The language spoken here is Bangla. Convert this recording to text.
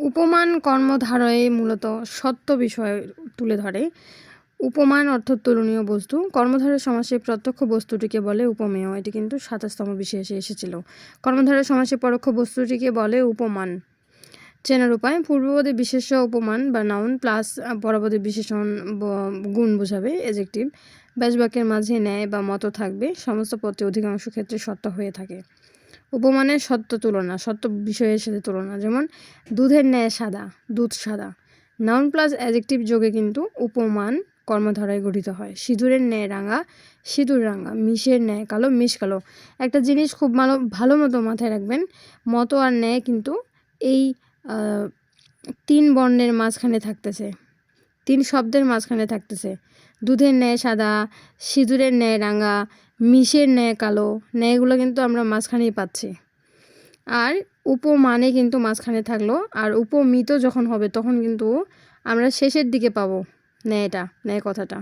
উপমান কর্মধারয়ে মূলত সত্য বিষয় তুলে ধরে। উপমান অর্থ তুলনীয় বস্তু। কর্মধারয় সমাসে প্রত্যক্ষ বস্তুটিকে বলে উপমেয়। এটি কিন্তু ২৭তম বিশেষে এসেছিল। কর্মধারয় সমাসে পরোক্ষ বস্তুটিকে বলে উপমান। চেনার উপায়: পূর্বপদে বিশেষ্য উপমান বা নাউন প্লাস পরপদে বিশেষণ গুণ বোঝাবে এজেক্টিভ। ব্যাসবাক্যের মাঝে ন্যায় বা মত থাকবে। সমস্ত পদটি অধিকাংশ ক্ষেত্রে সত্য হয়ে থাকে। উপমানের সত্য তুলনা, সত্য বিষয়ের সাথে তুলনা, যেমন দুধের ন্যায় সাদা, দুধ সাদা। নাউন প্লাস অ্যাডজেক্টিভ যোগে কিন্তু উপমান কর্মধারায় গঠিত হয়। সিঁদুরের ন্যায় রাঙা, সিঁদুর রাঙা। মিশের ন্যায় কালো, মিশ কালো। একটা জিনিস খুব ভালো মতো মাথায় রাখবেন, মতো আর ন্যায় কিন্তু এই ৩ বর্ণের মাঝখানে থাকতেছে, ৩ শব্দের মাঝখানে থাকতেছে। দুধের ন্যায় সাদা, সিঁদুরের ন্যায় রাঙা, মিশের ন্যায় কালো, ন্যায়গুলো কিন্তু আমরা মাঝখানেই পাচ্ছি। আর উপমানে কিন্তু মাঝখানে থাকলো, আর উপমিত যখন হবে তখন কিন্তু আমরা শেষের দিকে পাবো ন্যায় কথাটা।